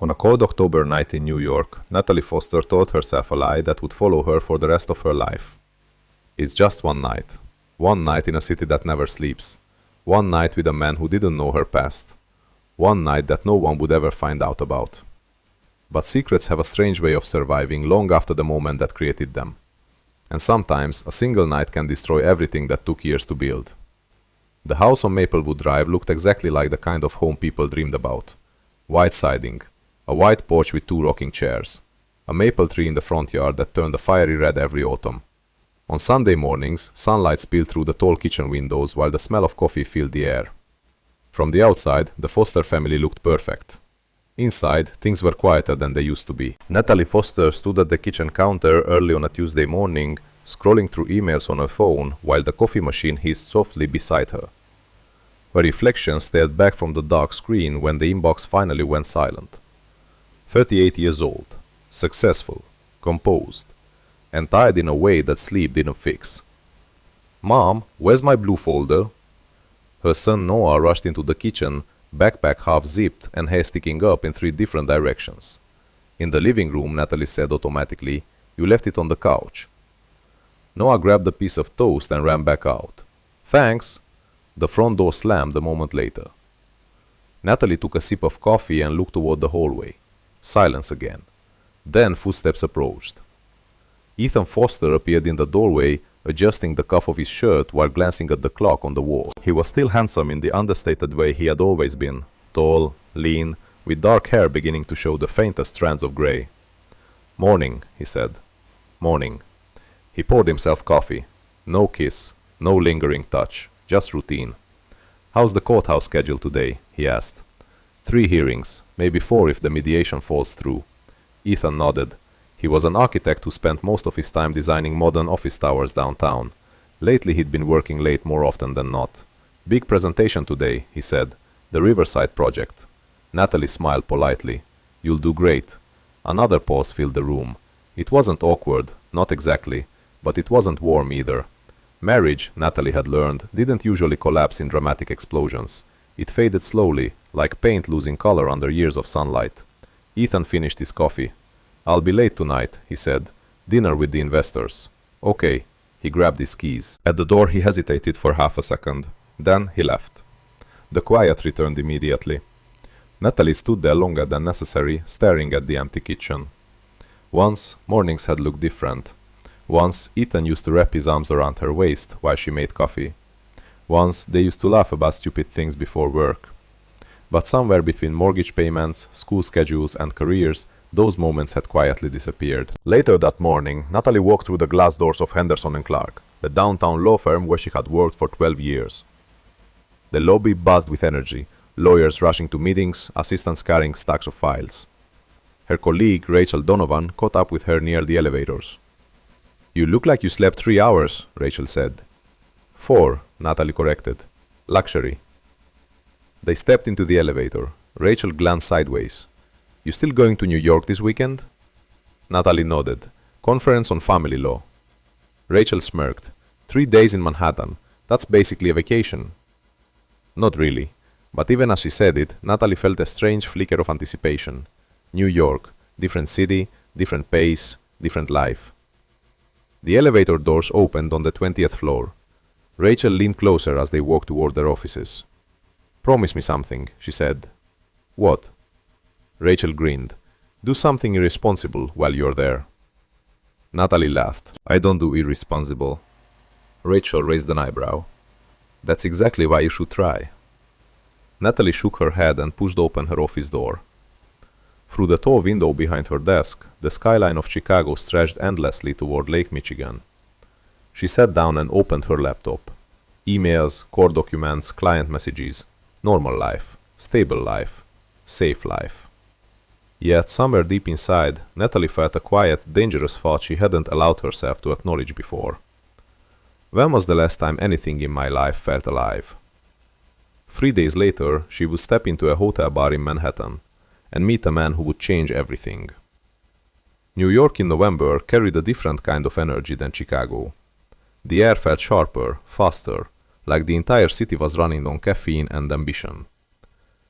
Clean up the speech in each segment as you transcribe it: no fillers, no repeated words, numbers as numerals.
On a cold October night in New York, Natalie Foster told herself a lie that would follow her for the rest of her life. It's just one night. One night in a city that never sleeps. One night with a man who didn't know her past. One night that no one would ever find out about. But secrets have a strange way of surviving long after the moment that created them. And sometimes a single night can destroy everything that took years to build. The house on Maplewood Drive looked exactly like the kind of home people dreamed about. White siding, a white porch with 2 rocking chairs, a maple tree in the front yard that turned a fiery red every autumn. On Sunday mornings, sunlight spilled through the tall kitchen windows while the smell of coffee filled the air. From the outside, the Foster family looked perfect. Inside, things were quieter than they used to be. Natalie Foster stood at the kitchen counter early on a Tuesday morning, scrolling through emails on her phone while the coffee machine hissed softly beside her. Her reflection stared back from the dark screen when the inbox finally went silent. 38 years old, successful, composed, and tired in a way that sleep didn't fix. "Mom, where's my blue folder?" Her son Noah rushed into the kitchen, backpack half zipped and hair sticking up in 3 different directions. "In the living room," Natalie said automatically. "You left it on the couch." Noah grabbed a piece of toast and ran back out. "Thanks." The front door slammed a moment later. Natalie took a sip of coffee and looked toward the hallway. Silence again. Then footsteps approached. Ethan Foster appeared in the doorway, adjusting the cuff of his shirt while glancing at the clock on the wall. He was still handsome in the understated way he had always been, tall, lean, with dark hair beginning to show the faintest strands of gray. "Morning," he said. "Morning." He poured himself coffee. No kiss, no lingering touch, just routine. "How's the courthouse schedule today?" he asked. 3 hearings, maybe 4 if the mediation falls through. Ethan nodded. He was an architect who spent most of his time designing modern office towers downtown. Lately he'd been working late more often than not. "Big presentation today," he said. "The Riverside project." Natalie smiled politely. "You'll do great." Another pause filled the room. It wasn't awkward, not exactly, but it wasn't warm either. Marriage, Natalie had learned, didn't usually collapse in dramatic explosions. It faded slowly, like paint losing color under years of sunlight. Ethan finished his coffee. "I'll be late tonight," he said. "Dinner with the investors." "Okay." He grabbed his keys. At the door he hesitated for half a second. Then he left. The quiet returned immediately. Natalie stood there longer than necessary, staring at the empty kitchen. Once, mornings had looked different. Once, Ethan used to wrap his arms around her waist while she made coffee. Once, they used to laugh about stupid things before work. But somewhere between mortgage payments, school schedules, and careers, those moments had quietly disappeared. Later that morning, Natalie walked through the glass doors of Henderson & Clark, the downtown law firm where she had worked for 12 years. The lobby buzzed with energy, lawyers rushing to meetings, assistants carrying stacks of files. Her colleague, Rachel Donovan, caught up with her near the elevators. "You look like you slept 3 hours," Rachel said. 4, Natalie corrected. "Luxury." They stepped into the elevator. Rachel glanced sideways. "You still going to New York this weekend?" Natalie nodded. "Conference on family law." Rachel smirked. 3 days in Manhattan. That's basically a vacation." Not really. But even as she said it, Natalie felt a strange flicker of anticipation. New York. Different city, different pace, different life. The elevator doors opened on the 20th floor. Rachel leaned closer as they walked toward their offices. "Promise me something," she said. "What?" Rachel grinned. "Do something irresponsible while you're there." Natalie laughed. "I don't do irresponsible." Rachel raised an eyebrow. "That's exactly why you should try." Natalie shook her head and pushed open her office door. Through the tall window behind her desk, the skyline of Chicago stretched endlessly toward Lake Michigan. She sat down and opened her laptop. Emails, court documents, client messages. Normal life. Stable life. Safe life. Yet, somewhere deep inside, Natalie felt a quiet, dangerous thought she hadn't allowed herself to acknowledge before. When was the last time anything in my life felt alive? 3 days later, she would step into a hotel bar in Manhattan and meet a man who would change everything. New York in November carried a different kind of energy than Chicago. The air felt sharper, faster, like the entire city was running on caffeine and ambition.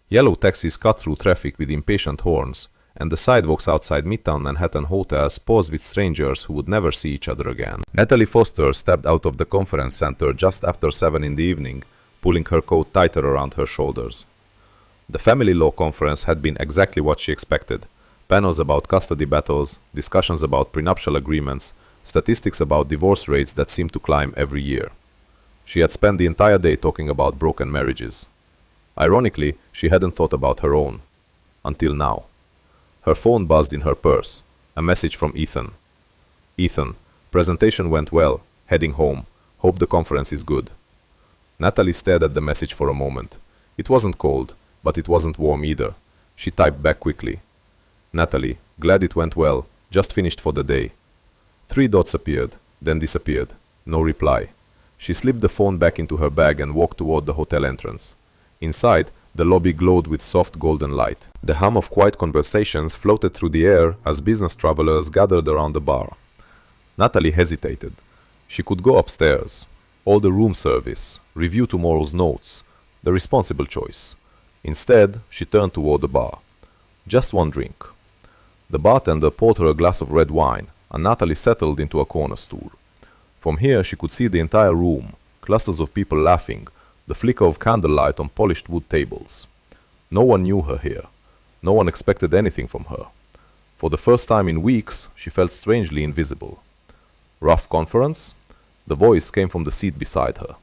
Yellow taxis cut through traffic with impatient horns, and the sidewalks outside Midtown Manhattan hotels paused with strangers who would never see each other again. Natalie Foster stepped out of the conference center just after 7 in the evening, pulling her coat tighter around her shoulders. The family law conference had been exactly what she expected. Panels about custody battles, discussions about prenuptial agreements, statistics about divorce rates that seemed to climb every year. She had spent the entire day talking about broken marriages. Ironically, she hadn't thought about her own. Until now. Her phone buzzed in her purse. A message from Ethan. Ethan, presentation went well. Heading home. Hope the conference is good. Natalie stared at the message for a moment. It wasn't cold, but it wasn't warm either. She typed back quickly. Natalie, glad it went well. Just finished for the day. 3 dots appeared, then disappeared. No reply. She slipped the phone back into her bag and walked toward the hotel entrance. Inside, the lobby glowed with soft golden light. The hum of quiet conversations floated through the air as business travelers gathered around the bar. Natalie hesitated. She could go upstairs, order room service, review tomorrow's notes, the responsible choice. Instead, she turned toward the bar. Just one drink. The bartender poured her a glass of red wine, and Natalie settled into a corner stool. From here, she could see the entire room, clusters of people laughing, the flicker of candlelight on polished wood tables. No one knew her here. No one expected anything from her. For the first time in weeks, she felt strangely invisible. Rough conference? The voice came from the seat beside her.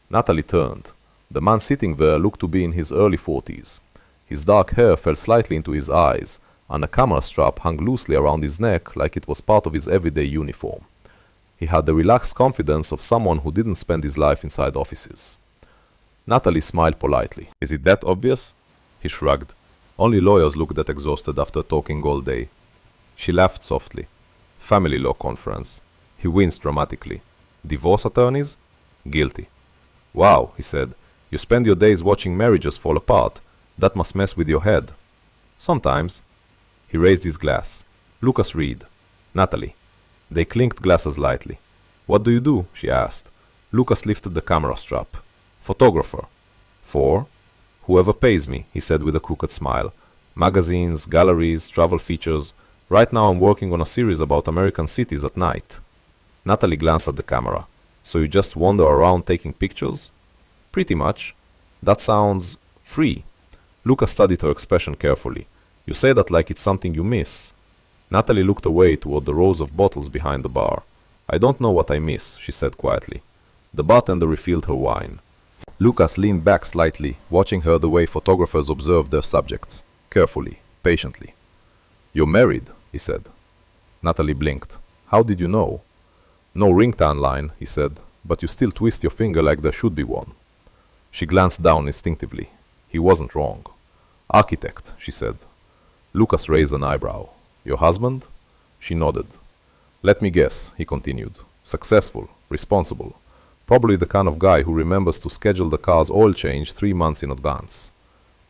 Natalie turned. The man sitting there looked to be in his early 40s. His dark hair fell slightly into his eyes, and a camera strap hung loosely around his neck like it was part of his everyday uniform. He had the relaxed confidence of someone who didn't spend his life inside offices. Natalie smiled politely. Is it that obvious? He shrugged. Only lawyers look that exhausted after talking all day. She laughed softly. Family law conference. He winced dramatically. Divorce attorneys? Guilty. Wow, he said. You spend your days watching marriages fall apart. That must mess with your head. Sometimes. He raised his glass. Lucas Reed. Natalie. They clinked glasses lightly. What do you do? She asked. Lucas lifted the camera strap. Photographer. For? Whoever pays me, he said with a crooked smile. Magazines, galleries, travel features. Right now I'm working on a series about American cities at night. Natalie glanced at the camera. So you just wander around taking pictures? Pretty much. That sounds free. Lucas studied her expression carefully. You say that like it's something you miss. Natalie looked away toward the rows of bottles behind the bar. I don't know what I miss, she said quietly. The bartender refilled her wine. Lucas leaned back slightly, watching her the way photographers observe their subjects, carefully, patiently. You're married, he said. Natalie blinked. How did you know? No ringtone line, he said, but you still twist your finger like there should be one. She glanced down instinctively. He wasn't wrong. Architect, she said. Lucas raised an eyebrow. Your husband? She nodded. Let me guess, he continued. Successful, responsible. Probably the kind of guy who remembers to schedule the car's oil change 3 months in advance.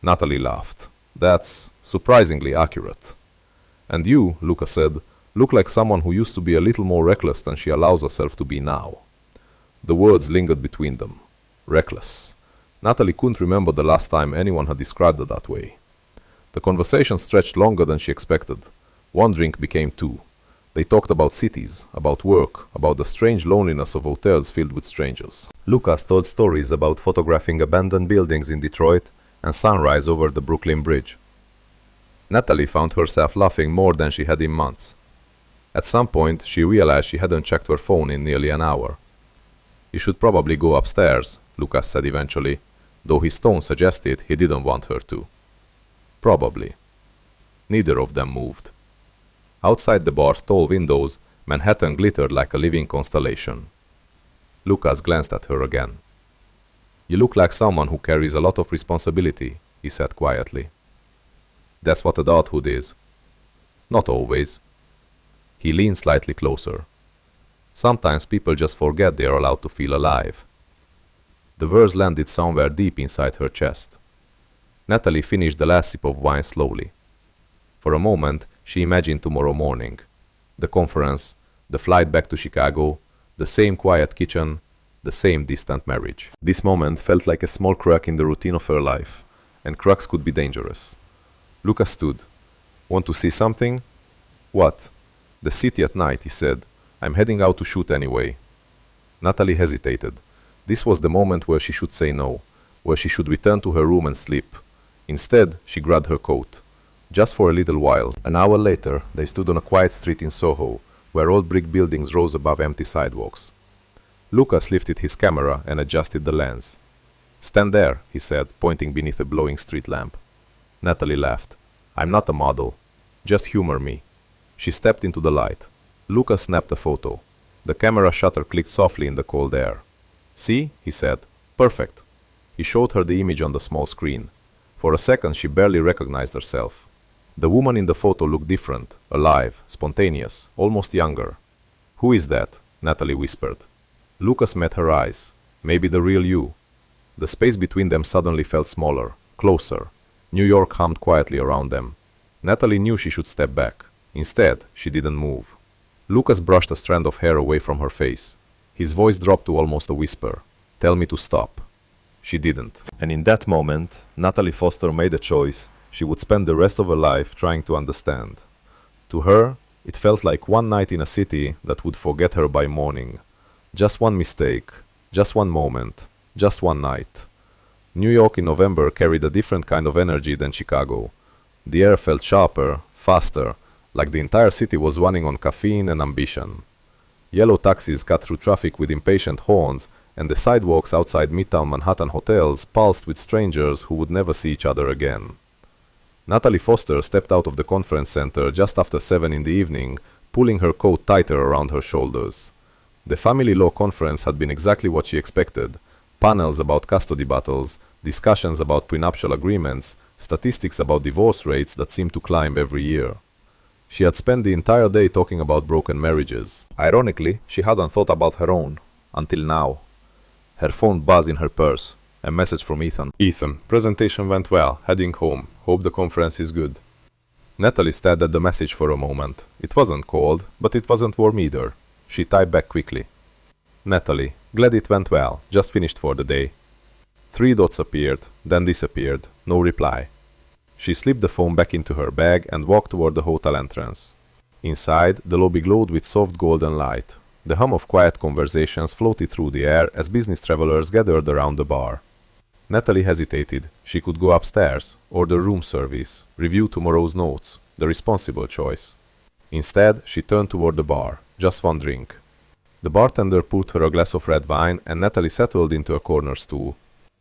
Natalie laughed. That's surprisingly accurate. And you, Lucas said, look like someone who used to be a little more reckless than she allows herself to be now. The words lingered between them. Reckless. Natalie couldn't remember the last time anyone had described her that way. The conversation stretched longer than she expected. 1 drink became 2. They talked about cities, about work, about the strange loneliness of hotels filled with strangers. Lucas told stories about photographing abandoned buildings in Detroit and sunrise over the Brooklyn Bridge. Natalie found herself laughing more than she had in months. At some point, she realized she hadn't checked her phone in nearly an hour. You should probably go upstairs, Lucas said eventually, though his tone suggested he didn't want her to. Probably. Neither of them moved. Outside the bar's tall windows, Manhattan glittered like a living constellation. Lucas glanced at her again. You look like someone who carries a lot of responsibility, he said quietly. That's what adulthood is. Not always. He leaned slightly closer. Sometimes people just forget they are allowed to feel alive. The words landed somewhere deep inside her chest. Natalie finished the last sip of wine slowly. For a moment, she imagined tomorrow morning. The conference, the flight back to Chicago, the same quiet kitchen, the same distant marriage. This moment felt like a small crack in the routine of her life, and cracks could be dangerous. Lucas stood. Want to see something? What? The city at night, he said. I'm heading out to shoot anyway. Natalie hesitated. This was the moment where she should say no, where she should return to her room and sleep. Instead, she grabbed her coat. Just for a little while. An hour later, they stood on a quiet street in Soho, where old brick buildings rose above empty sidewalks. Lucas lifted his camera and adjusted the lens. Stand there, he said, pointing beneath a glowing street lamp. Natalie laughed. I'm not a model. Just humor me. She stepped into the light. Lucas snapped a photo. The camera shutter clicked softly in the cold air. See, he said. Perfect. He showed her the image on the small screen. For a second, she barely recognized herself. The woman in the photo looked different, alive, spontaneous, almost younger. Who is that? Natalie whispered. Lucas met her eyes. Maybe the real you. The space between them suddenly felt smaller, closer. New York hummed quietly around them. Natalie knew she should step back. Instead, she didn't move. Lucas brushed a strand of hair away from her face. His voice dropped to almost a whisper. Tell me to stop. She didn't. And in that moment, Natalie Foster made a choice she would spend the rest of her life trying to understand. To her, it felt like one night in a city that would forget her by morning. Just one mistake, just one moment, just one night. New York in November carried a different kind of energy than Chicago. The air felt sharper, faster, like the entire city was running on caffeine and ambition. Yellow taxis cut through traffic with impatient horns, and the sidewalks outside Midtown Manhattan hotels pulsed with strangers who would never see each other again. Natalie Foster stepped out of the conference center just after 7 in the evening, pulling her coat tighter around her shoulders. The family law conference had been exactly what she expected. Panels about custody battles, discussions about prenuptial agreements, statistics about divorce rates that seemed to climb every year. She had spent the entire day talking about broken marriages. Ironically, she hadn't thought about her own, until now. Her phone buzzed in her purse. A message from Ethan. Ethan, presentation went well, heading home. Hope the conference is good. Natalie stared at the message for a moment. It wasn't cold, but it wasn't warm either. She typed back quickly. Natalie, glad it went well, just finished for the day. 3 dots appeared, then disappeared. No reply. She slipped the phone back into her bag and walked toward the hotel entrance. Inside, the lobby glowed with soft golden light. The hum of quiet conversations floated through the air as business travelers gathered around the bar. Natalie hesitated. She could go upstairs, order room service, review tomorrow's notes, the responsible choice. Instead, she turned toward the bar. Just one drink. The bartender poured her a glass of red wine and Natalie settled into a corner stool.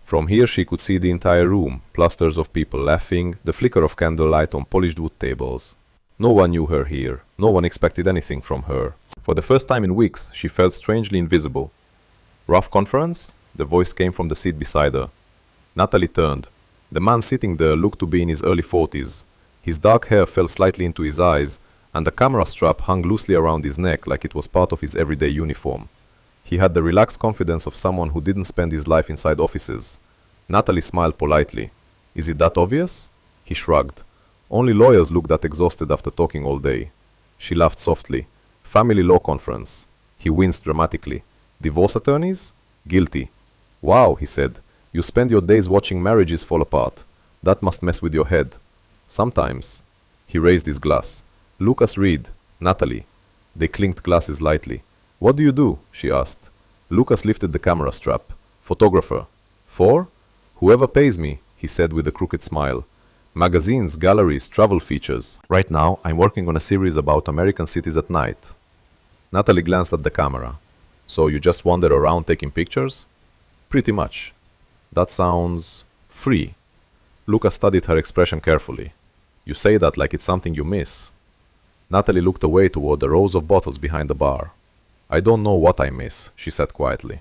From here she could see the entire room, clusters of people laughing, the flicker of candlelight on polished wood tables. No one knew her here. No one expected anything from her. For the first time in weeks, she felt strangely invisible. Rough conference? The voice came from the seat beside her. Natalie turned. The man sitting there looked to be in his early 40s. His dark hair fell slightly into his eyes, and the camera strap hung loosely around his neck like it was part of his everyday uniform. He had the relaxed confidence of someone who didn't spend his life inside offices. Natalie smiled politely. Is it that obvious? He shrugged. Only lawyers look that exhausted after talking all day. She laughed softly. Family law conference. He winced dramatically. Divorce attorneys? Guilty. Wow, he said. You spend your days watching marriages fall apart. That must mess with your head. Sometimes. He raised his glass. Lucas Reed. Natalie. They clinked glasses lightly. What do you do? She asked. Lucas lifted the camera strap. Photographer. For? Whoever pays me, he said with a crooked smile. Magazines, galleries, travel features. Right now, I'm working on a series about American cities at night. Natalie glanced at the camera. So you just wander around taking pictures? Pretty much. That sounds free. Lucas studied her expression carefully. You say that like it's something you miss. Natalie looked away toward the rows of bottles behind the bar. I don't know what I miss, she said quietly.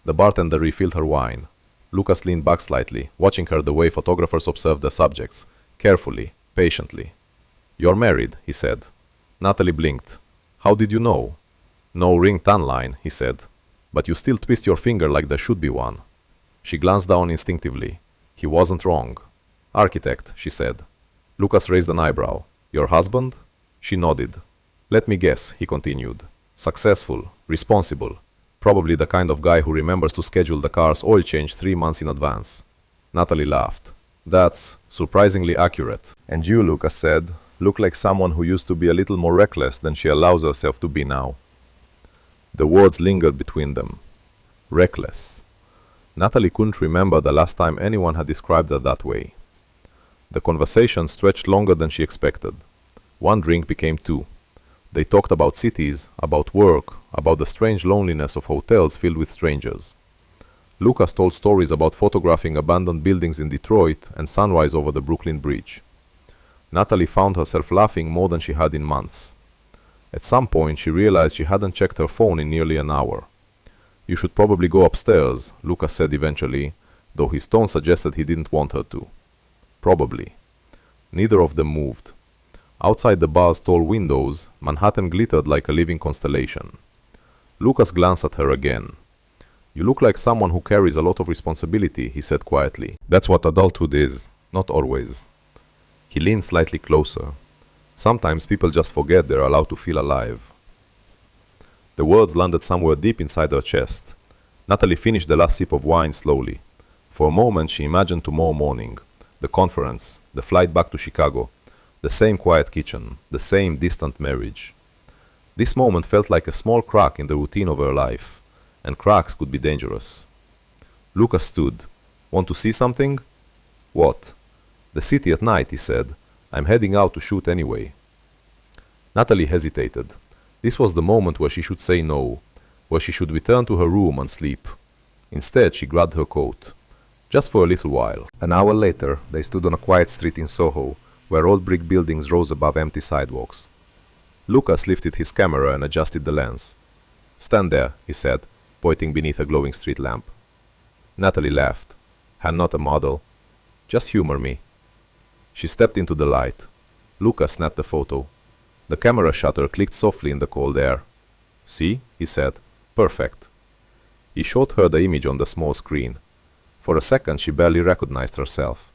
The bartender refilled her wine. Lucas leaned back slightly, watching her the way photographers observe the subjects, carefully, patiently. You're married, he said. Natalie blinked. How did you know? No ring tan line, he said. But you still twist your finger like there should be one. She glanced down instinctively. He wasn't wrong. Architect, she said. Lucas raised an eyebrow. Your husband? She nodded. Let me guess, he continued. Successful, responsible. Probably the kind of guy who remembers to schedule the car's oil change 3 months in advance. Natalie laughed. That's surprisingly accurate. And you, Lucas said, Look like someone who used to be a little more reckless than she allows herself to be now. The words lingered between them. Reckless. Natalie couldn't remember the last time anyone had described her that way. The conversation stretched longer than she expected. One drink became two. They talked about cities, about work, about the strange loneliness of hotels filled with strangers. Lucas told stories about photographing abandoned buildings in Detroit and sunrise over the Brooklyn Bridge. Natalie found herself laughing more than she had in months. At some point, she realized she hadn't checked her phone in nearly an hour. "You should probably go upstairs," Lucas said eventually, though his tone suggested he didn't want her to. Probably. Neither of them moved. Outside the bar's tall windows, Manhattan glittered like a living constellation. Lucas glanced at her again. "You look like someone who carries a lot of responsibility," he said quietly. "That's what adulthood is, not always." He leaned slightly closer. "Sometimes people just forget they're allowed to feel alive." The words landed somewhere deep inside her chest. Natalie finished the last sip of wine slowly. For a moment she imagined tomorrow morning, the conference, the flight back to Chicago, the same quiet kitchen, the same distant marriage. This moment felt like a small crack in the routine of her life, and cracks could be dangerous. Lucas stood. "Want to see something?" "What?" "The city at night," he said. "I'm heading out to shoot anyway." Natalie hesitated. This was the moment where she should say no, where she should return to her room and sleep. Instead, she grabbed her coat. Just for a little while. An hour later, they stood on a quiet street in Soho, where old brick buildings rose above empty sidewalks. Lucas lifted his camera and adjusted the lens. "Stand there," he said, pointing beneath a glowing street lamp. Natalie laughed. "I'm not a model. Just humor me." She stepped into the light. Lucas snapped the photo. The camera shutter clicked softly in the cold air. "See?" he said. "Perfect." He showed her the image on the small screen. For a second she barely recognized herself.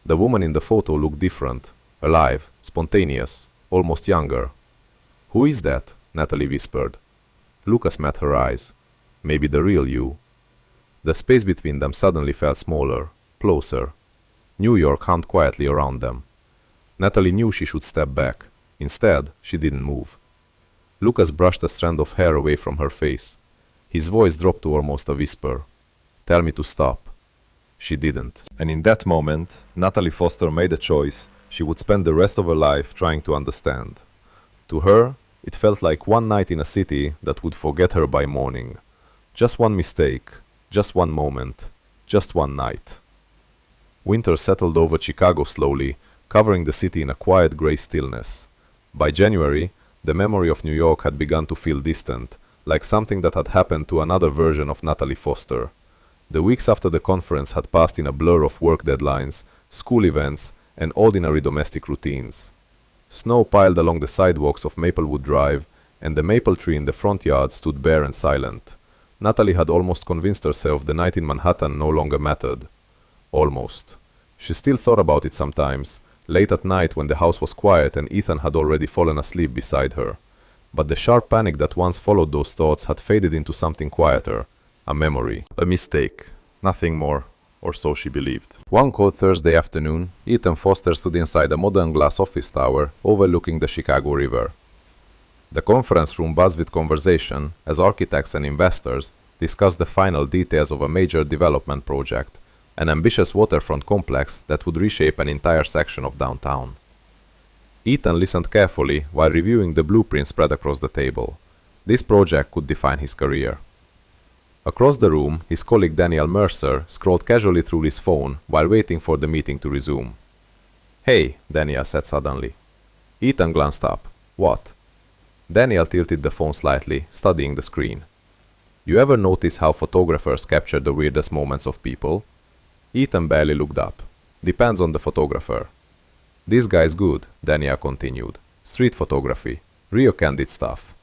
The woman in the photo looked different, alive, spontaneous, almost younger. "Who is that?" Natalie whispered. Lucas met her eyes. "Maybe the real you." The space between them suddenly felt smaller, closer. New York hummed quietly around them. Natalie knew she should step back. Instead, she didn't move. Lucas brushed a strand of hair away from her face. His voice dropped to almost a whisper. "Tell me to stop." She didn't. And in that moment, Natalie Foster made a choice she would spend the rest of her life trying to understand. To her, it felt like one night in a city that would forget her by morning. Just one mistake, just one moment, just one night. Winter settled over Chicago slowly, covering the city in a quiet gray stillness. By January, the memory of New York had begun to feel distant, like something that had happened to another version of Natalie Foster. The weeks after the conference had passed in a blur of work deadlines, school events, and ordinary domestic routines. Snow piled along the sidewalks of Maplewood Drive, and the maple tree in the front yard stood bare and silent. Natalie had almost convinced herself the night in Manhattan no longer mattered. Almost. She still thought about it sometimes, late at night when the house was quiet and Ethan had already fallen asleep beside her. But the sharp panic that once followed those thoughts had faded into something quieter. A memory. A mistake. Nothing more. Or so she believed. One cold Thursday afternoon, Ethan Foster stood inside a modern glass office tower overlooking the Chicago River. The conference room buzzed with conversation as architects and investors discussed the final details of a major development project, an ambitious waterfront complex that would reshape an entire section of downtown. Ethan listened carefully while reviewing the blueprint spread across the table. This project could define his career. Across the room, his colleague Daniel Mercer scrolled casually through his phone while waiting for the meeting to resume. "Hey," Daniel said suddenly. Ethan glanced up. "What?" Daniel tilted the phone slightly, studying the screen. "You ever notice how photographers capture the weirdest moments of people?" Ethan barely looked up. "Depends on the photographer." "This guy's good," Daniel continued. "Street photography. Real candid stuff."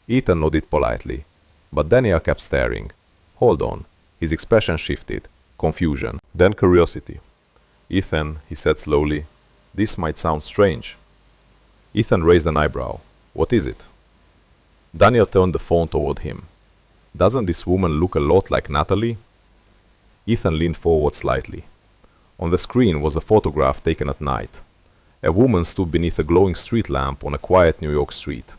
Ethan nodded politely. But Daniel kept staring. "Hold on." His expression shifted. Confusion. Then curiosity. "Ethan," he said slowly, "this might sound strange." Ethan raised an eyebrow. "What is it?" Daniel turned the phone toward him. "Doesn't this woman look a lot like Natalie?" Ethan leaned forward slightly. On the screen was a photograph taken at night. A woman stood beneath a glowing street lamp on a quiet New York street.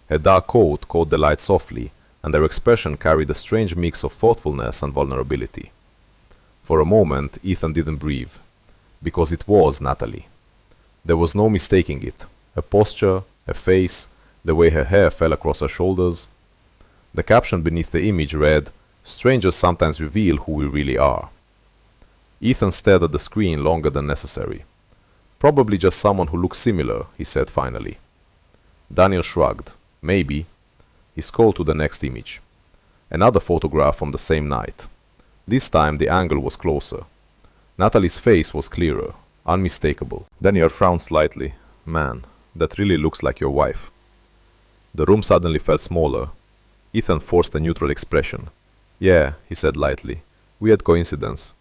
Her dark coat caught the light softly, and her expression carried a strange mix of thoughtfulness and vulnerability. For a moment, Ethan didn't breathe, because it was Natalie. There was no mistaking it. Her posture, her face, the way her hair fell across her shoulders. The caption beneath the image read, "Strangers sometimes reveal who we really are." Ethan stared at the screen longer than necessary. "Probably just someone who looks similar," he said finally. Daniel shrugged. "Maybe." He scrolled to the next image. Another photograph from the same night. This time the angle was closer. Natalie's face was clearer, unmistakable. Daniel frowned slightly. "Man, that really looks like your wife." The room suddenly felt smaller. Ethan forced a neutral expression. "Yeah," he said lightly. "Weird coincidence."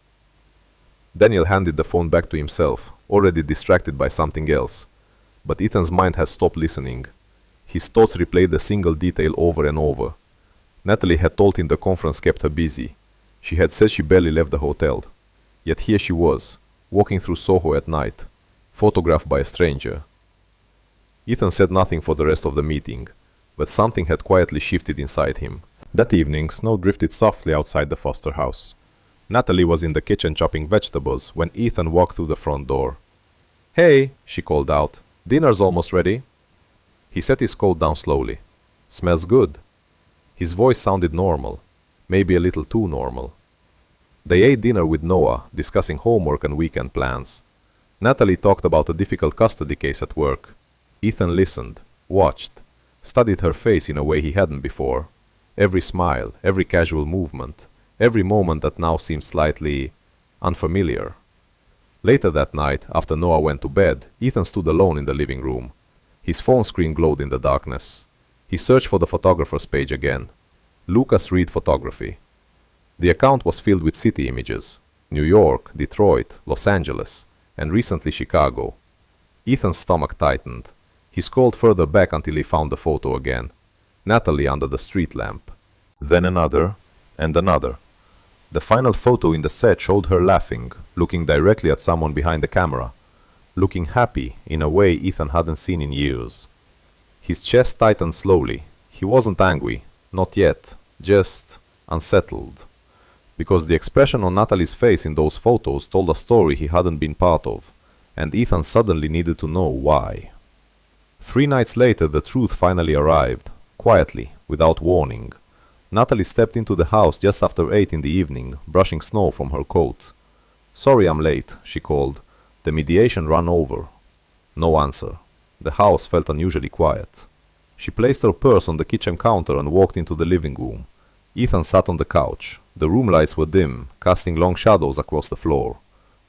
Daniel handed the phone back to himself, already distracted by something else. But Ethan's mind had stopped listening. His thoughts replayed a single detail over and over. Natalie had told him the conference kept her busy. She had said she barely left the hotel. Yet here she was, walking through Soho at night, photographed by a stranger. Ethan said nothing for the rest of the meeting, but something had quietly shifted inside him. That evening, snow drifted softly outside the Foster house. Natalie was in the kitchen chopping vegetables when Ethan walked through the front door. "Hey," she called out. "Dinner's almost ready." He set his coat down slowly. "Smells good." His voice sounded normal, maybe a little too normal. They ate dinner with Noah, discussing homework and weekend plans. Natalie talked about a difficult custody case at work. Ethan listened, watched, studied her face in a way he hadn't before. Every smile, every casual movement, every moment that now seemed slightly unfamiliar. Later that night, after Noah went to bed, Ethan stood alone in the living room. His phone screen glowed in the darkness. He searched for the photographer's page again. Lucas Reed Photography. The account was filled with city images. New York, Detroit, Los Angeles, and recently Chicago. Ethan's stomach tightened. He scrolled further back until he found the photo again. Natalie under the street lamp. Then another, and another. The final photo in the set showed her laughing, looking directly at someone behind the camera. Looking happy in a way Ethan hadn't seen in years. His chest tightened slowly. He wasn't angry, not yet, just unsettled. Because the expression on Natalie's face in those photos told a story he hadn't been part of, and Ethan suddenly needed to know why. 3 nights later the truth finally arrived, quietly, without warning. Natalie stepped into the house just after 8 in the evening, brushing snow from her coat. "Sorry I'm late," she called. "The mediation ran over." No answer. The house felt unusually quiet. She placed her purse on the kitchen counter and walked into the living room. Ethan sat on the couch. The room lights were dim, casting long shadows across the floor.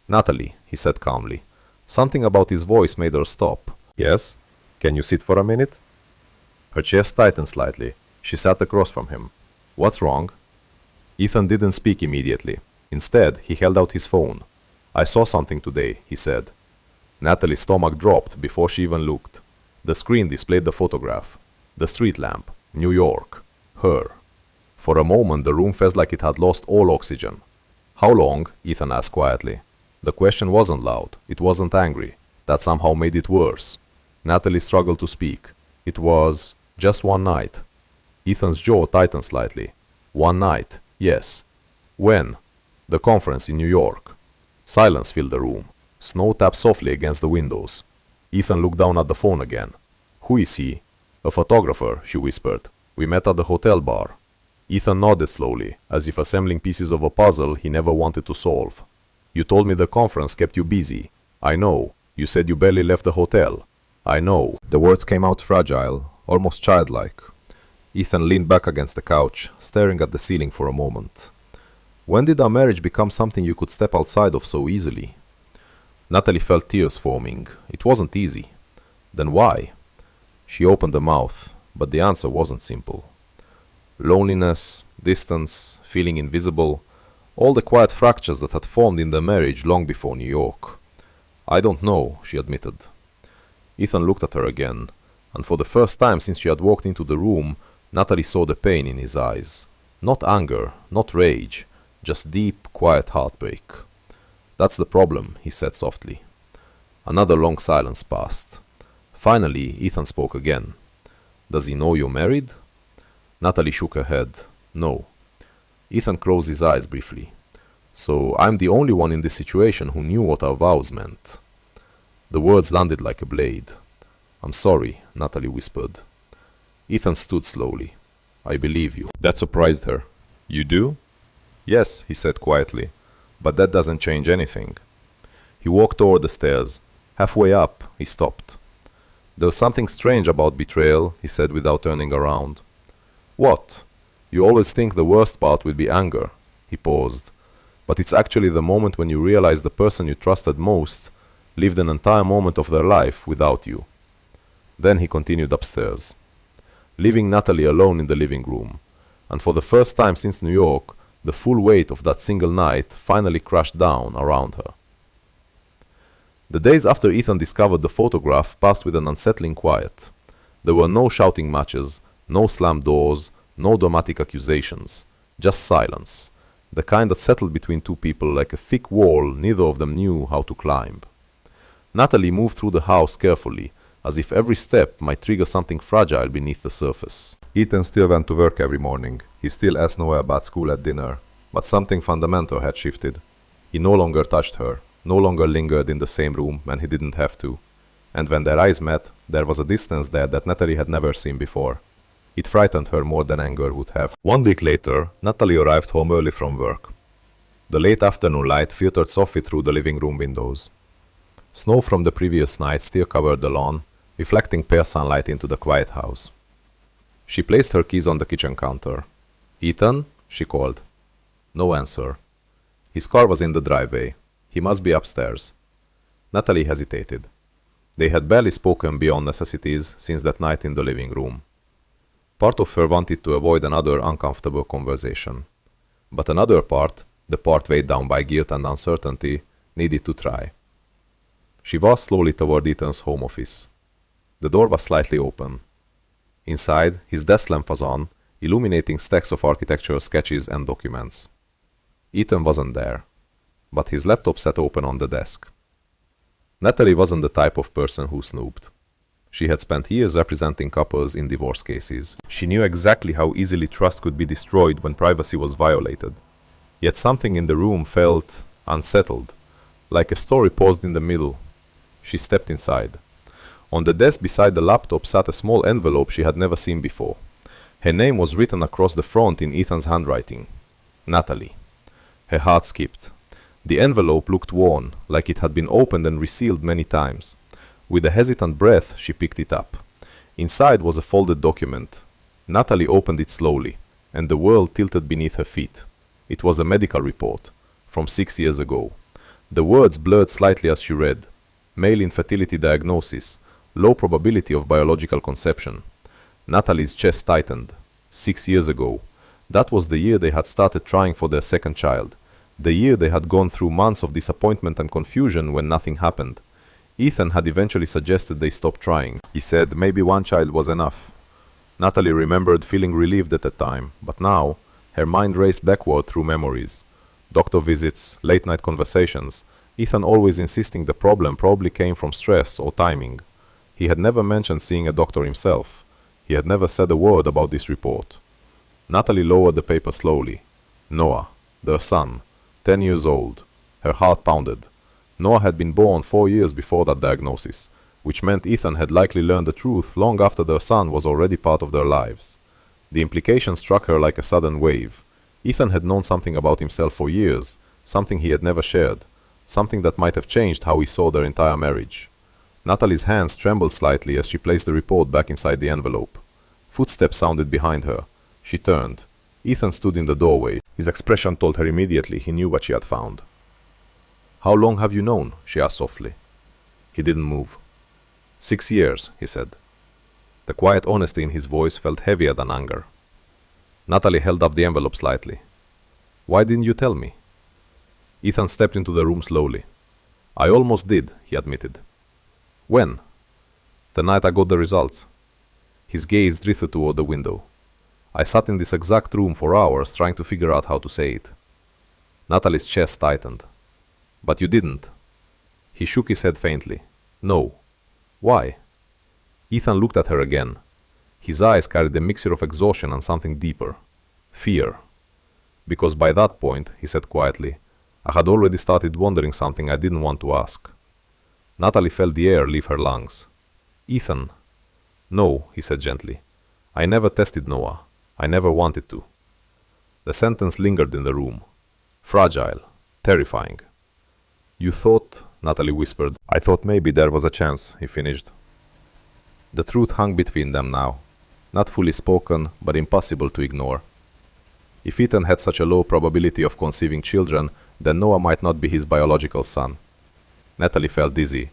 "Natalie," he said calmly. Something about his voice made her stop. "Yes? Can you sit for a minute?" Her chest tightened slightly. She sat across from him. "What's wrong?" Ethan didn't speak immediately. Instead, he held out his phone. "I saw something today," he said. Natalie's stomach dropped before she even looked. The screen displayed the photograph. The street lamp. New York. Her. For a moment, the room felt like it had lost all oxygen. "How long?" Ethan asked quietly. The question wasn't loud. It wasn't angry. That somehow made it worse. Natalie struggled to speak. "It was just one night." Ethan's jaw tightened slightly. "One night, yes. When?" "The conference in New York." Silence filled the room. Snow tapped softly against the windows. Ethan looked down at the phone again. "Who is he?" "A photographer," she whispered. "We met at the hotel bar." Ethan nodded slowly, as if assembling pieces of a puzzle he never wanted to solve. "You told me the conference kept you busy." "I know. You said you barely left the hotel." "I know." The words came out fragile, almost childlike. Ethan leaned back against the couch, staring at the ceiling for a moment. When did our marriage become something you could step outside of so easily? Natalie felt tears forming. It wasn't easy. Then why? She opened her mouth, but the answer wasn't simple. Loneliness, distance, feeling invisible, all the quiet fractures that had formed in their marriage long before New York. "I don't know," she admitted. Ethan looked at her again, and for the first time since she had walked into the room, Natalie saw the pain in his eyes. Not anger, not rage, just deep, quiet heartbreak. "That's the problem," he said softly. Another long silence passed. Finally, Ethan spoke again. "Does he know you're married?" Natalie shook her head. "No." Ethan closed his eyes briefly. "So I'm the only one in this situation who knew what our vows meant." The words landed like a blade. "I'm sorry," Natalie whispered. Ethan stood slowly. "I believe you." That surprised her. "You do?" "Yes," he said quietly, "but that doesn't change anything." He walked toward the stairs. Halfway up, he stopped. "There's something strange about betrayal," he said without turning around. "What?" "You always think the worst part will be anger." He paused. "But it's actually the moment when you realize the person you trusted most lived an entire moment of their life without you." Then he continued upstairs, leaving Natalie alone in the living room. And for the first time since New York, the full weight of that single night finally crashed down around her. The days after Ethan discovered the photograph passed with an unsettling quiet. There were no shouting matches, no slammed doors, no dramatic accusations, just silence, the kind that settled between two people like a thick wall neither of them knew how to climb. Natalie moved through the house carefully, as if every step might trigger something fragile beneath the surface. Ethan still went to work every morning. He still asked Noah about school at dinner, but something fundamental had shifted. He no longer touched her, no longer lingered in the same room when he didn't have to. And when their eyes met, there was a distance there that Natalie had never seen before. It frightened her more than anger would have. 1 week later, Natalie arrived home early from work. The late afternoon light filtered softly through the living room windows. Snow from the previous night still covered the lawn, reflecting pale sunlight into the quiet house. She placed her keys on the kitchen counter. "Ethan?" she called. No answer. His car was in the driveway. He must be upstairs. Natalie hesitated. They had barely spoken beyond necessities since that night in the living room. Part of her wanted to avoid another uncomfortable conversation. But another part, the part weighed down by guilt and uncertainty, needed to try. She walked slowly toward Ethan's home office. The door was slightly open. Inside, his desk lamp was on, illuminating stacks of architectural sketches and documents. Ethan wasn't there, but his laptop sat open on the desk. Natalie wasn't the type of person who snooped. She had spent years representing couples in divorce cases. She knew exactly how easily trust could be destroyed when privacy was violated. Yet something in the room felt unsettled, like a story paused in the middle. She stepped inside. On the desk beside the laptop sat a small envelope she had never seen before. Her name was written across the front in Ethan's handwriting. Natalie. Her heart skipped. The envelope looked worn, like it had been opened and resealed many times. With a hesitant breath, she picked it up. Inside was a folded document. Natalie opened it slowly, and the world tilted beneath her feet. It was a medical report, from 6 years ago. The words blurred slightly as she read. Male infertility diagnosis, low probability of biological conception. Natalie's chest tightened. 6 years ago. That was the year they had started trying for their second child. The year they had gone through months of disappointment and confusion when nothing happened. Ethan had eventually suggested they stop trying. He said maybe one child was enough. Natalie remembered feeling relieved at the time, but now, her mind raced backward through memories. Doctor visits, late-night conversations, Ethan always insisting the problem probably came from stress or timing. He had never mentioned seeing a doctor himself. He had never said a word about this report. Natalie lowered the paper slowly. Noah, their son, 10 years old. Her heart pounded. Noah had been born 4 years before that diagnosis, which meant Ethan had likely learned the truth long after their son was already part of their lives. The implication struck her like a sudden wave. Ethan had known something about himself for years, something he had never shared, something that might have changed how he saw their entire marriage. Natalie's hands trembled slightly as she placed the report back inside the envelope. Footsteps sounded behind her. She turned. Ethan stood in the doorway. His expression told her immediately he knew what she had found. "How long have you known?" she asked softly. He didn't move. 6 years, he said. The quiet honesty in his voice felt heavier than anger. Natalie held up the envelope slightly. "Why didn't you tell me?" Ethan stepped into the room slowly. "I almost did," he admitted. "When?" "The night I got the results." His gaze drifted toward the window. "I sat in this exact room for hours trying to figure out how to say it." Natalie's chest tightened. "But you didn't." He shook his head faintly. No. Why? Ethan looked at her again. His eyes carried a mixture of exhaustion and something deeper. Fear. Because by that point, he said quietly, I had already started wondering something I didn't want to ask. Natalie felt the air leave her lungs. Ethan. No, he said gently. I never tested Noah. I never wanted to. The sentence lingered in the room. Fragile. Terrifying. You thought, Natalie whispered. I thought maybe there was a chance, he finished. The truth hung between them now. Not fully spoken, but impossible to ignore. If Ethan had such a low probability of conceiving children, then Noah might not be his biological son. Natalie felt dizzy.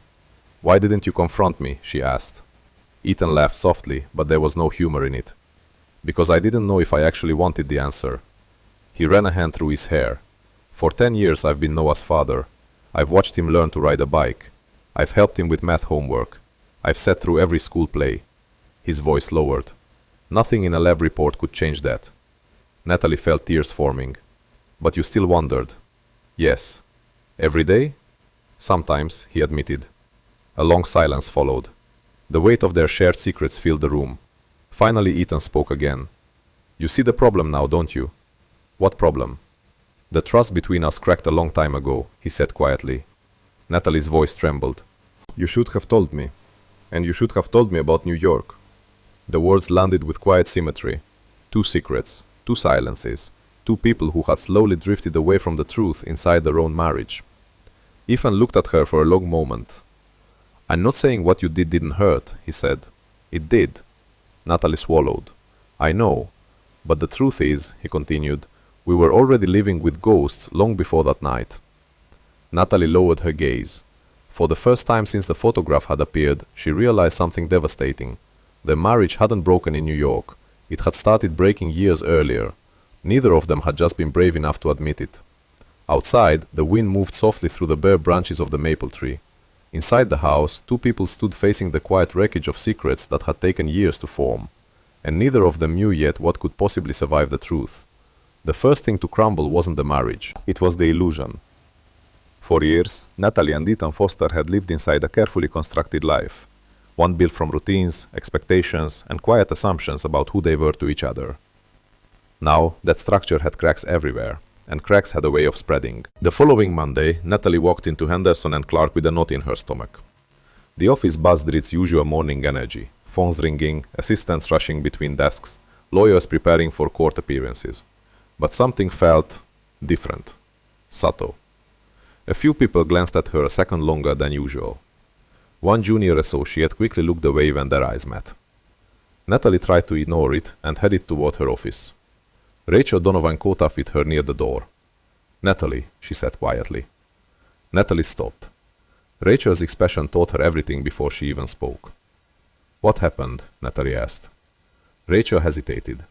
Why didn't you confront me? She asked. Ethan laughed softly, but there was no humor in it. Because I didn't know if I actually wanted the answer. He ran a hand through his hair. For 10 years I've been Noah's father. I've watched him learn to ride a bike. I've helped him with math homework. I've sat through every school play. His voice lowered. Nothing in a lab report could change that. Natalie felt tears forming. But you still wondered. Yes. Every day? Sometimes, he admitted. A long silence followed. The weight of their shared secrets filled the room. Finally, Ethan spoke again. You see the problem now, don't you? What problem? The trust between us cracked a long time ago, he said quietly. Natalie's voice trembled. You should have told me. And you should have told me about New York. The words landed with quiet symmetry. 2 secrets, 2 silences, 2 people who had slowly drifted away from the truth inside their own marriage. Ethan looked at her for a long moment. I'm not saying what you did didn't hurt, he said. It did. Natalie swallowed. I know. But the truth is, he continued, we were already living with ghosts long before that night. Natalie lowered her gaze. For the first time since the photograph had appeared, she realized something devastating. Their marriage hadn't broken in New York. It had started breaking years earlier. Neither of them had just been brave enough to admit it. Outside, the wind moved softly through the bare branches of the maple tree. Inside the house, 2 people stood facing the quiet wreckage of secrets that had taken years to form. And neither of them knew yet what could possibly survive the truth. The first thing to crumble wasn't the marriage. It was the illusion. For years, Natalie and Ethan Foster had lived inside a carefully constructed life. One built from routines, expectations, and quiet assumptions about who they were to each other. Now, that structure had cracks everywhere, and cracks had a way of spreading. The following Monday, Natalie walked into Henderson and Clark with a knot in her stomach. The office buzzed with its usual morning energy, phones ringing, assistants rushing between desks, lawyers preparing for court appearances. But something felt different, subtle. A few people glanced at her a second longer than usual. One junior associate quickly looked away when their eyes met. Natalie tried to ignore it and headed toward her office. Rachel Donovan caught up with her near the door. Natalie, she said quietly. Natalie stopped. Rachel's expression taught her everything before she even spoke. What happened? Natalie asked. Rachel hesitated.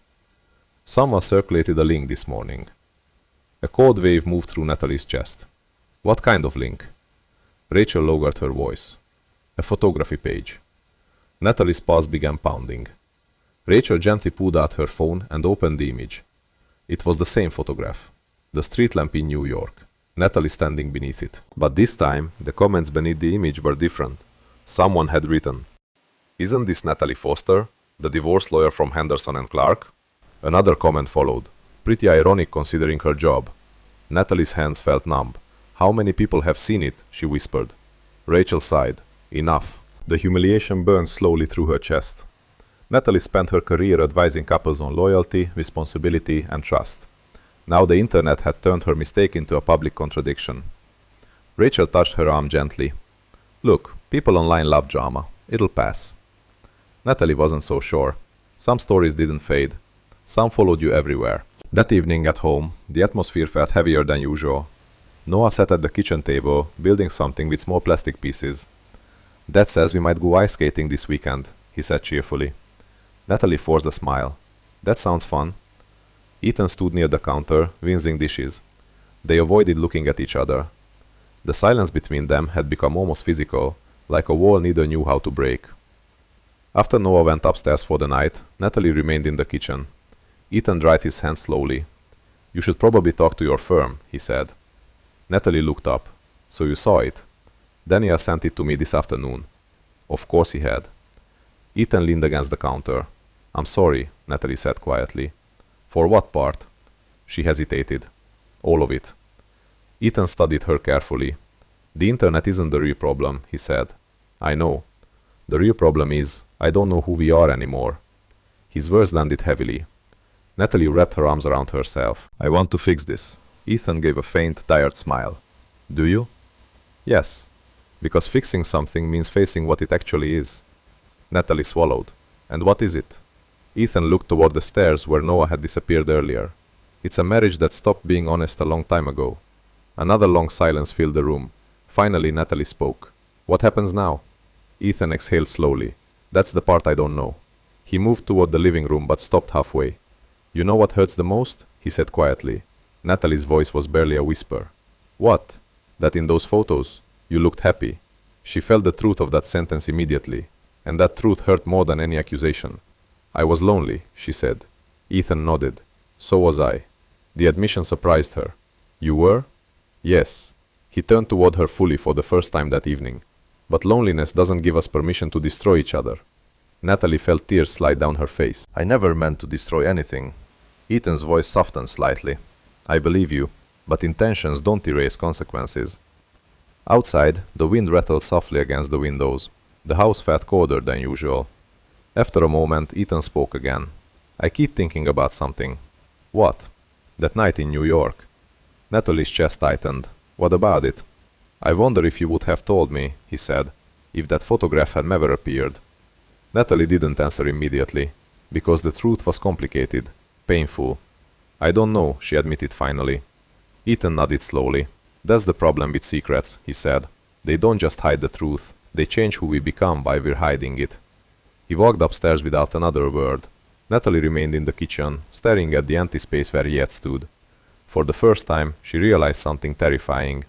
Someone circulated a link this morning. A cold wave moved through Natalie's chest. What kind of link? Rachel lowered her voice. A photography page. Natalie's pulse began pounding. Rachel gently pulled out her phone and opened the image. It was the same photograph. The street lamp in New York. Natalie standing beneath it. But this time, the comments beneath the image were different. Someone had written, Isn't this Natalie Foster, the divorce lawyer from Henderson and Clark? Another comment followed. Pretty ironic considering her job. Natalie's hands felt numb. How many people have seen it? She whispered. Rachel sighed. Enough. The humiliation burned slowly through her chest. Natalie spent her career advising couples on loyalty, responsibility, and trust. Now the internet had turned her mistake into a public contradiction. Rachel touched her arm gently. Look, people online love drama. It'll pass. Natalie wasn't so sure. Some stories didn't fade. Some followed you everywhere. That evening at home, the atmosphere felt heavier than usual. Noah sat at the kitchen table, building something with small plastic pieces. Dad says we might go ice skating this weekend, he said cheerfully. Natalie forced a smile. That sounds fun. Ethan stood near the counter, rinsing dishes. They avoided looking at each other. The silence between them had become almost physical, like a wall neither knew how to break. After Noah went upstairs for the night, Natalie remained in the kitchen. Ethan dried his hands slowly. You should probably talk to your firm, he said. Natalie looked up. So you saw it. Daniel sent it to me this afternoon. Of course he had. Ethan leaned against the counter. I'm sorry, Natalie said quietly. For what part? She hesitated. All of it. Ethan studied her carefully. The internet isn't the real problem, he said. I know. The real problem is, I don't know who we are anymore. His words landed heavily. Natalie wrapped her arms around herself. I want to fix this. Ethan gave a faint, tired smile. Do you? Yes. Because fixing something means facing what it actually is. Natalie swallowed. And what is it? Ethan looked toward the stairs where Noah had disappeared earlier. It's a marriage that stopped being honest a long time ago. Another long silence filled the room. Finally, Natalie spoke. What happens now? Ethan exhaled slowly. That's the part I don't know. He moved toward the living room but stopped halfway. You know what hurts the most? He said quietly. Natalie's voice was barely a whisper. What? That in those photos, you looked happy. She felt the truth of that sentence immediately, and that truth hurt more than any accusation. I was lonely, she said. Ethan nodded. So was I. The admission surprised her. You were? Yes. He turned toward her fully for the first time that evening. But loneliness doesn't give us permission to destroy each other. Natalie felt tears slide down her face. I never meant to destroy anything. Ethan's voice softened slightly. I believe you, but intentions don't erase consequences. Outside, the wind rattled softly against the windows. The house felt colder than usual. After a moment, Ethan spoke again. I keep thinking about something. What? That night in New York. Natalie's chest tightened. What about it? I wonder if you would have told me, he said, if that photograph had never appeared. Natalie didn't answer immediately, because the truth was complicated, painful. I don't know, she admitted finally. Ethan nodded slowly. That's the problem with secrets, he said. They don't just hide the truth, they change who we become while we're hiding it. He walked upstairs without another word. Natalie remained in the kitchen, staring at the empty space where he had stood. For the first time, she realized something terrifying.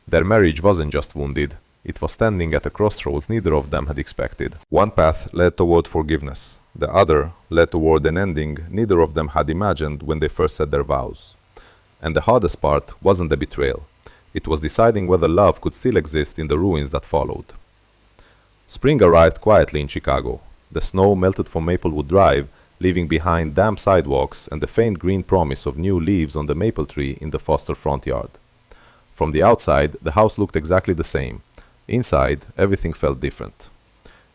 Their marriage wasn't just wounded. It was standing at a crossroads neither of them had expected. One path led toward forgiveness. The other led toward an ending neither of them had imagined when they first said their vows. And the hardest part wasn't the betrayal. It was deciding whether love could still exist in the ruins that followed. Spring arrived quietly in Chicago. The snow melted from Maplewood Drive, leaving behind damp sidewalks and the faint green promise of new leaves on the maple tree in the Foster front yard. From the outside, the house looked exactly the same. Inside, everything felt different.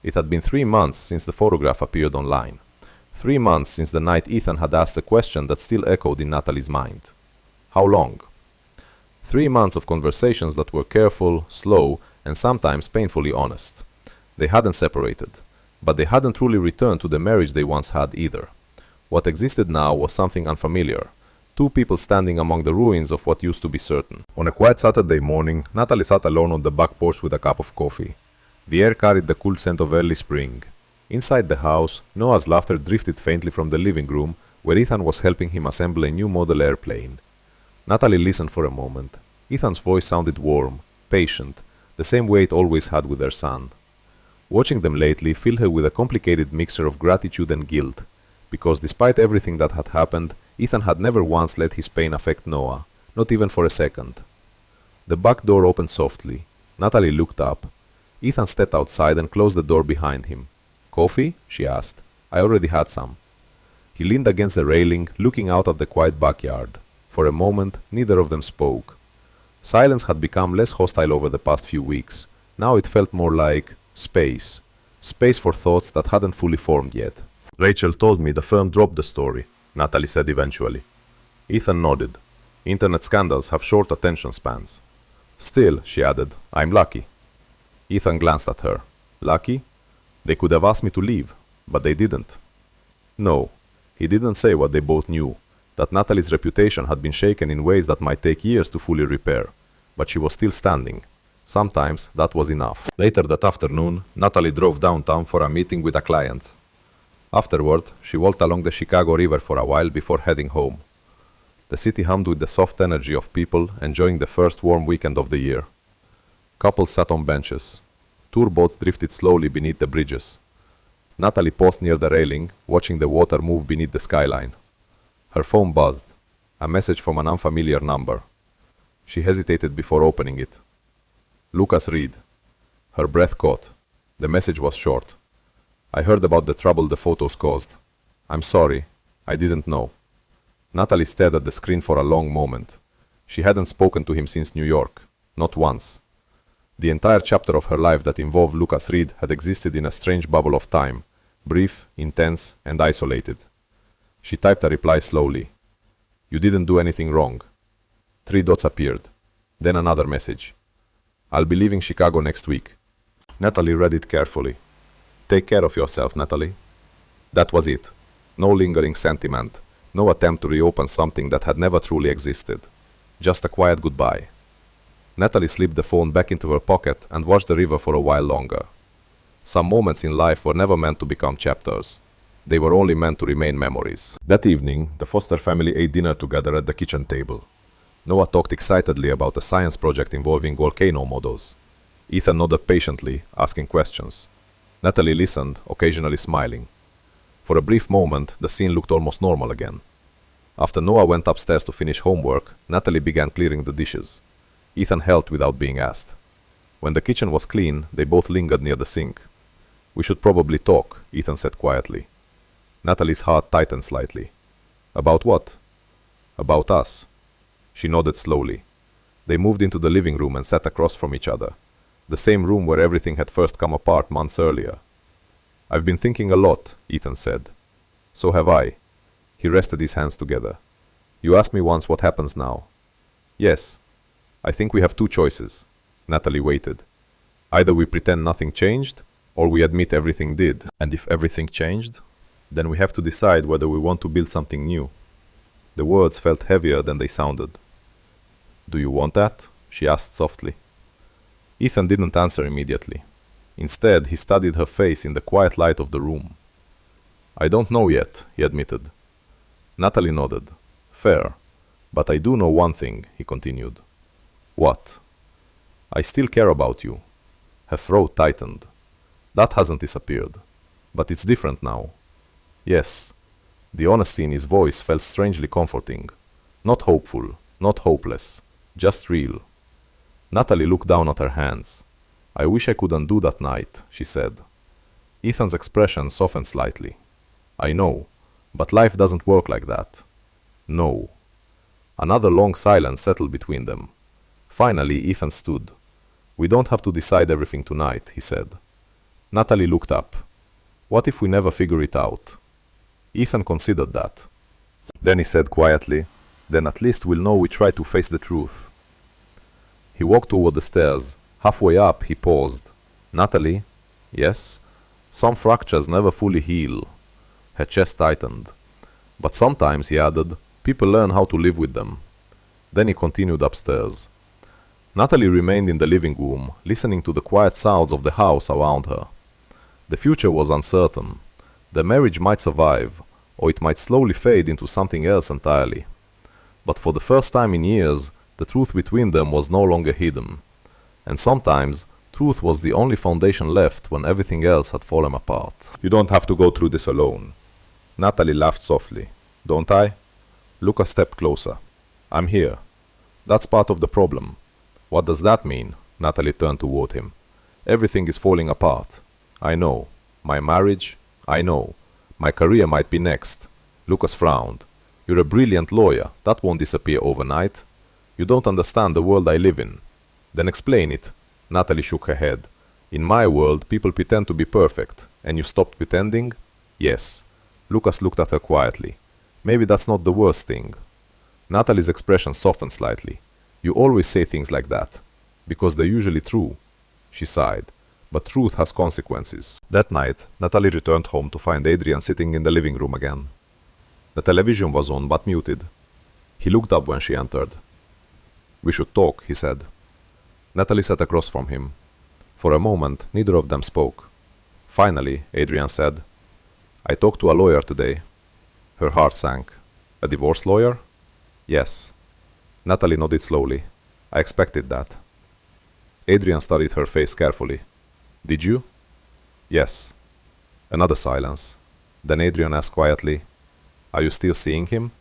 It had been 3 months since the photograph appeared online. 3 months since the night Ethan had asked a question that still echoed in Natalie's mind. How long? 3 months of conversations that were careful, slow, and sometimes painfully honest. They hadn't separated, but they hadn't truly returned to the marriage they once had either. What existed now was something unfamiliar. Two people standing among the ruins of what used to be certain. On a quiet Saturday morning, Natalie sat alone on the back porch with a cup of coffee. The air carried the cool scent of early spring. Inside the house, Noah's laughter drifted faintly from the living room, where Ethan was helping him assemble a new model airplane. Natalie listened for a moment. Ethan's voice sounded warm, patient, the same way it always had with their son. Watching them lately filled her with a complicated mixture of gratitude and guilt, because despite everything that had happened, Ethan had never once let his pain affect Noah, not even for a second. The back door opened softly. Natalie looked up. Ethan stepped outside and closed the door behind him. Coffee? She asked. I already had some. He leaned against the railing, looking out at the quiet backyard. For a moment, neither of them spoke. Silence had become less hostile over the past few weeks. Now it felt more like space. Space for thoughts that hadn't fully formed yet. Rachel told me the firm dropped the story, Natalie said eventually. Ethan nodded. Internet scandals have short attention spans. Still, she added, I'm lucky. Ethan glanced at her. Lucky? They could have asked me to leave, but they didn't. No, he didn't say what they both knew, that Natalie's reputation had been shaken in ways that might take years to fully repair, but she was still standing. Sometimes that was enough. Later that afternoon, Natalie drove downtown for a meeting with a client. Afterward, she walked along the Chicago River for a while before heading home. The city hummed with the soft energy of people enjoying the first warm weekend of the year. Couples sat on benches. Tour boats drifted slowly beneath the bridges. Natalie paused near the railing, watching the water move beneath the skyline. Her phone buzzed. A message from an unfamiliar number. She hesitated before opening it. Lucas Reed. Her breath caught. The message was short. I heard about the trouble the photos caused. I'm sorry. I didn't know. Natalie stared at the screen for a long moment. She hadn't spoken to him since New York. Not once. The entire chapter of her life that involved Lucas Reed had existed in a strange bubble of time, brief, intense, and isolated. She typed a reply slowly. You didn't do anything wrong. 3 dots appeared. Then another message. I'll be leaving Chicago next week. Natalie read it carefully. Take care of yourself, Natalie. That was it. No lingering sentiment. No attempt to reopen something that had never truly existed. Just a quiet goodbye. Natalie slipped the phone back into her pocket and watched the river for a while longer. Some moments in life were never meant to become chapters. They were only meant to remain memories. That evening, the Foster family ate dinner together at the kitchen table. Noah talked excitedly about a science project involving volcano models. Ethan nodded patiently, asking questions. Natalie listened, occasionally smiling. For a brief moment, the scene looked almost normal again. After Noah went upstairs to finish homework, Natalie began clearing the dishes. Ethan helped without being asked. When the kitchen was clean, they both lingered near the sink. We should probably talk, Ethan said quietly. Natalie's heart tightened slightly. About what? About us. She nodded slowly. They moved into the living room and sat across from each other. The same room where everything had first come apart months earlier. I've been thinking a lot, Ethan said. So have I. He rested his hands together. You asked me once what happens now. Yes. I think we have 2 choices. Natalie waited. Either we pretend nothing changed, or we admit everything did. And if everything changed, then we have to decide whether we want to build something new. The words felt heavier than they sounded. Do you want that? She asked softly. Ethan didn't answer immediately. Instead, he studied her face in the quiet light of the room. I don't know yet, he admitted. Natalie nodded. Fair. But I do know one thing, he continued. What? I still care about you. Her throat tightened. That hasn't disappeared. But it's different now. Yes. The honesty in his voice felt strangely comforting. Not hopeful, not hopeless, just real. Natalie looked down at her hands. I wish I could undo that night, she said. Ethan's expression softened slightly. I know, but life doesn't work like that. No. Another long silence settled between them. Finally, Ethan stood. We don't have to decide everything tonight, he said. Natalie looked up. What if we never figure it out? Ethan considered that. Then he said quietly, then at least we'll know we tried to face the truth. He walked toward the stairs. Halfway up, he paused. Natalie? Yes? Some fractures never fully heal. Her chest tightened. But sometimes, he added, people learn how to live with them. Then he continued upstairs. Natalie remained in the living room, listening to the quiet sounds of the house around her. The future was uncertain. The marriage might survive, or it might slowly fade into something else entirely. But for the first time in years, the truth between them was no longer hidden. And sometimes, truth was the only foundation left when everything else had fallen apart. You don't have to go through this alone. Natalie laughed softly. Don't I? Lucas stepped closer. I'm here. That's part of the problem. What does that mean? Natalie turned toward him. Everything is falling apart. I know. My marriage? I know. My career might be next. Lucas frowned. You're a brilliant lawyer. That won't disappear overnight. You don't understand the world I live in. Then explain it. Natalie shook her head. In my world, people pretend to be perfect. And you stopped pretending? Yes. Lucas looked at her quietly. Maybe that's not the worst thing. Natalie's expression softened slightly. You always say things like that. Because they're usually true. She sighed. But truth has consequences. That night, Natalie returned home to find Adrian sitting in the living room again. The television was on but muted. He looked up when she entered. We should talk, he said. Natalie sat across from him. For a moment, neither of them spoke. Finally, Adrian said, I talked to a lawyer today. Her heart sank. A divorce lawyer? Yes. Natalie nodded slowly. I expected that. Adrian studied her face carefully. Did you? Yes. Another silence. Then Adrian asked quietly, Are you still seeing him?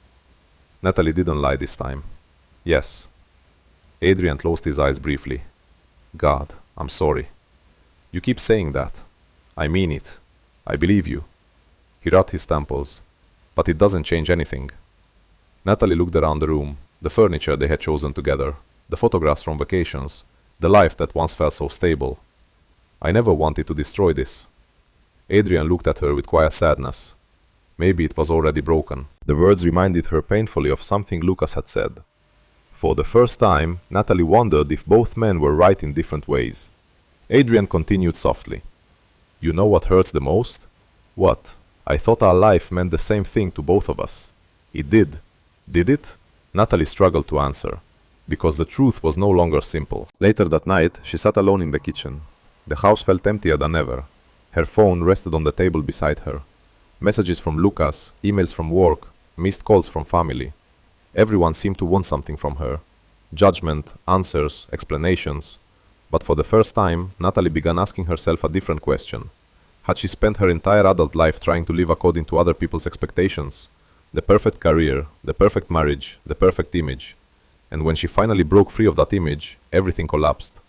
Natalie didn't lie this time. Yes. Adrian closed his eyes briefly. God, I'm sorry. You keep saying that. I mean it. I believe you. He rubbed his temples. But it doesn't change anything. Natalie looked around the room, the furniture they had chosen together, the photographs from vacations, the life that once felt so stable. I never wanted to destroy this. Adrian looked at her with quiet sadness. Maybe it was already broken. The words reminded her painfully of something Lucas had said. For the first time, Natalie wondered if both men were right in different ways. Adrian continued softly. You know what hurts the most? What? I thought our life meant the same thing to both of us. It did. Did it? Natalie struggled to answer, because the truth was no longer simple. Later that night, she sat alone in the kitchen. The house felt emptier than ever. Her phone rested on the table beside her. Messages from Lucas, emails from work, missed calls from family. Everyone seemed to want something from her. Judgment, answers, explanations. But for the first time, Natalie began asking herself a different question. Had she spent her entire adult life trying to live according to other people's expectations? The perfect career, the perfect marriage, the perfect image. And when she finally broke free of that image, everything collapsed.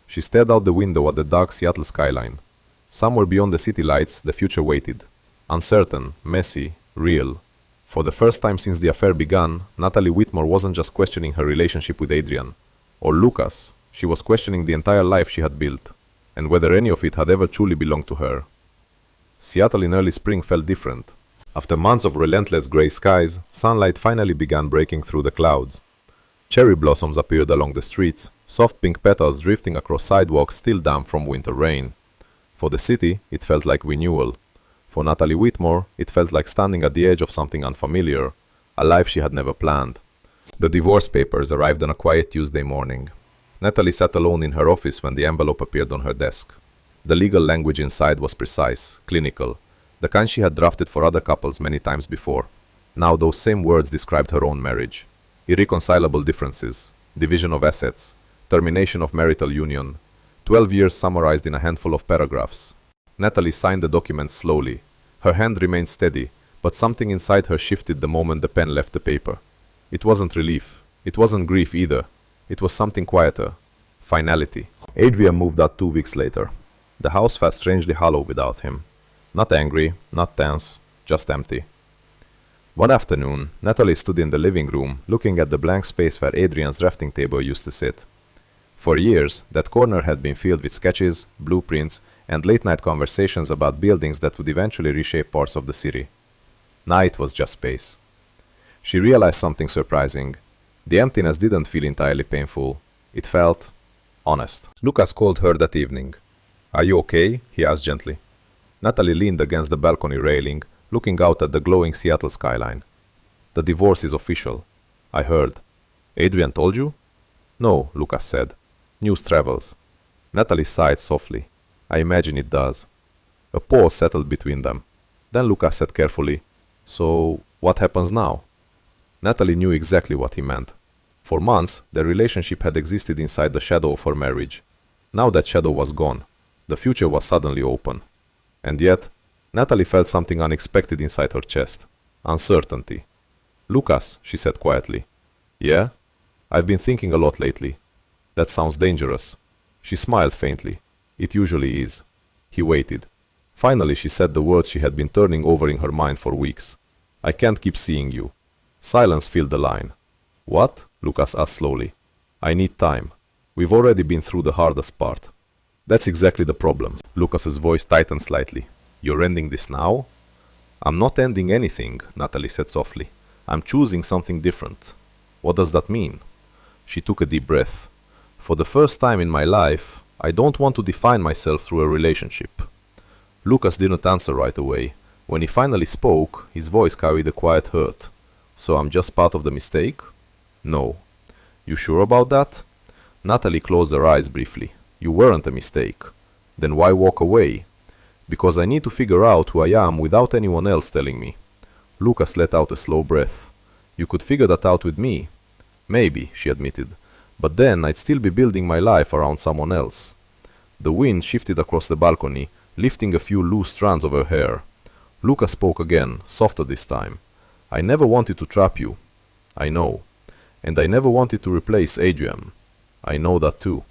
She stared out the window at the dark Seattle skyline. Somewhere beyond the city lights, the future waited. Uncertain, messy, real. For the first time since the affair began, Natalie Whitmore wasn't just questioning her relationship with Adrian or Lucas. She was questioning the entire life she had built, and whether any of it had ever truly belonged to her. Seattle in early spring felt different. After months of relentless gray skies, sunlight finally began breaking through the clouds. Cherry blossoms appeared along the streets, soft pink petals drifting across sidewalks still damp from winter rain. For the city, it felt like renewal. For Natalie Whitmore, it felt like standing at the edge of something unfamiliar, a life she had never planned. The divorce papers arrived on a quiet Tuesday morning. Natalie sat alone in her office when the envelope appeared on her desk. The legal language inside was precise, clinical, the kind she had drafted for other couples many times before. Now those same words described her own marriage. Irreconcilable differences, division of assets, termination of marital union, 12 years summarized in a handful of paragraphs. Natalie signed the document slowly. Her hand remained steady, but something inside her shifted the moment the pen left the paper. It wasn't relief. It wasn't grief either. It was something quieter. Finality. Adrian moved out 2 weeks later. The house felt strangely hollow without him. Not angry, not tense, just empty. One afternoon, Natalie stood in the living room, looking at the blank space where Adrian's drafting table used to sit. For years, that corner had been filled with sketches, blueprints, and late-night conversations about buildings that would eventually reshape parts of the city. Now it was just space. She realized something surprising. The emptiness didn't feel entirely painful. It felt honest. Lucas called her that evening. "Are you okay?" he asked gently. Natalie leaned against the balcony railing, looking out at the glowing Seattle skyline. "The divorce is official. I heard." "Adrian told you?" "No," Lucas said. "News travels." Natalie sighed softly. "I imagine it does." A pause settled between them. Then Lucas said carefully, "So, what happens now?" Natalie knew exactly what he meant. For months, their relationship had existed inside the shadow of her marriage. Now that shadow was gone. The future was suddenly open. And yet, Natalie felt something unexpected inside her chest. Uncertainty. "Lucas," she said quietly. "Yeah? I've been thinking a lot lately." "That sounds dangerous." She smiled faintly. "It usually is." He waited. Finally, she said the words she had been turning over in her mind for weeks. "I can't keep seeing you." Silence filled the line. "What?" Lucas asked slowly. "I need time. We've already been through the hardest part." "That's exactly the problem." Lucas's voice tightened slightly. "You're ending this now?" "I'm not ending anything," Natalie said softly. "I'm choosing something different." "What does that mean?" She took a deep breath. "For the first time in my life, I don't want to define myself through a relationship." Lucas didn't answer right away. When he finally spoke, his voice carried a quiet hurt. "So I'm just part of the mistake?" "No." "You sure about that?" Natalie closed her eyes briefly. "You weren't a mistake. Then why walk away?" "Because I need to figure out who I am without anyone else telling me." Lucas let out a slow breath. "You could figure that out with me." "Maybe," she admitted. "But then I'd still be building my life around someone else." The wind shifted across the balcony, lifting a few loose strands of her hair. Lucas spoke again, softer this time. "I never wanted to trap you." "I know. And I never wanted to replace Adrian." "I know that too."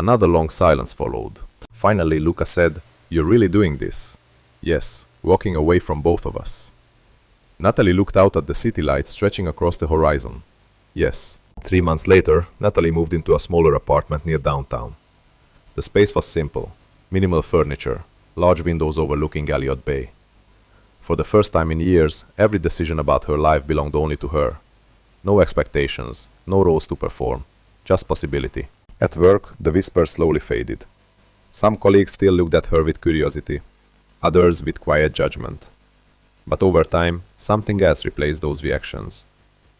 Another long silence followed. Finally, Luca said, "You're really doing this?" "Yes, walking away from both of us." Natalie looked out at the city lights stretching across the horizon. "Yes." 3 months later, Natalie moved into a smaller apartment near downtown. The space was simple, minimal furniture, large windows overlooking Elliott Bay. For the first time in years, every decision about her life belonged only to her. No expectations, no roles to perform, just possibility. At work, the whispers slowly faded. Some colleagues still looked at her with curiosity, others with quiet judgment. But over time, something else replaced those reactions.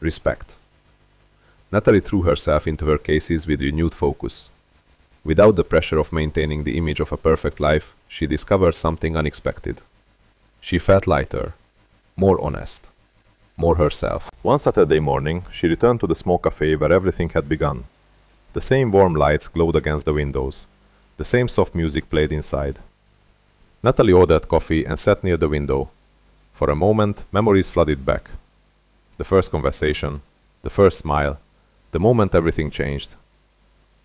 Respect. Natalie threw herself into her cases with renewed focus. Without the pressure of maintaining the image of a perfect life, she discovered something unexpected. She felt lighter, more honest, more herself. One Saturday morning, she returned to the small cafe where everything had begun. The same warm lights glowed against the windows. The same soft music played inside. Natalie ordered coffee and sat near the window. For a moment, memories flooded back. The first conversation, the first smile, the moment everything changed.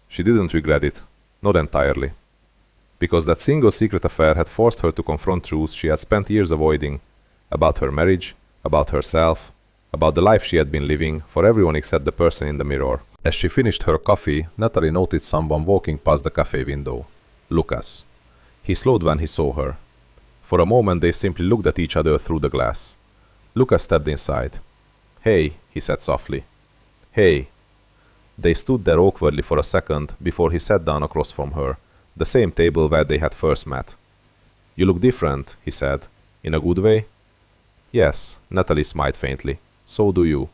She didn't regret it, not entirely. Because that single secret affair had forced her to confront truths she had spent years avoiding, about her marriage, about herself, about the life she had been living for everyone except the person in the mirror. As she finished her coffee, Natalie noticed someone walking past the cafe window. Lucas. He slowed when he saw her. For a moment they simply looked at each other through the glass. Lucas stepped inside. "Hey," he said softly. "Hey." They stood there awkwardly for a second before he sat down across from her, the same table where they had first met. "You look different," he said. "In a good way?" "Yes," Natalie smiled faintly. "So do you."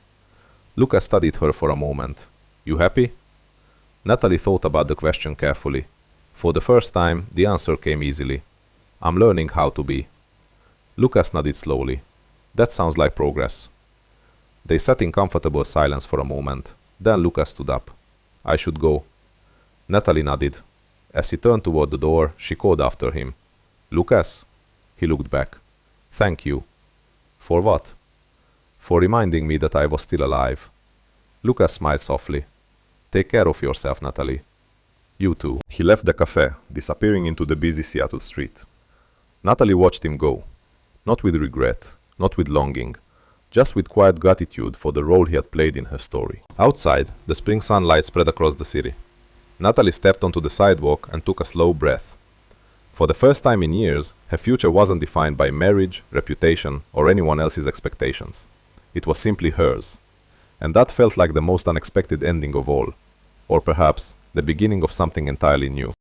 Lucas studied her for a moment. "You happy?" Natalie thought about the question carefully. For the first time, the answer came easily. "I'm learning how to be." Lucas nodded slowly. "That sounds like progress." They sat in comfortable silence for a moment. Then Lucas stood up. "I should go." Natalie nodded. As he turned toward the door, she called after him. "Lucas?" He looked back. "Thank you." "For what?" "For reminding me that I was still alive." Lucas smiled softly. "Take care of yourself, Natalie." "You too." He left the cafe, disappearing into the busy Seattle street. Natalie watched him go. Not with regret, not with longing, just with quiet gratitude for the role he had played in her story. Outside, the spring sunlight spread across the city. Natalie stepped onto the sidewalk and took a slow breath. For the first time in years, her future wasn't defined by marriage, reputation, or anyone else's expectations. It was simply hers. And that felt like the most unexpected ending of all. Or perhaps, the beginning of something entirely new.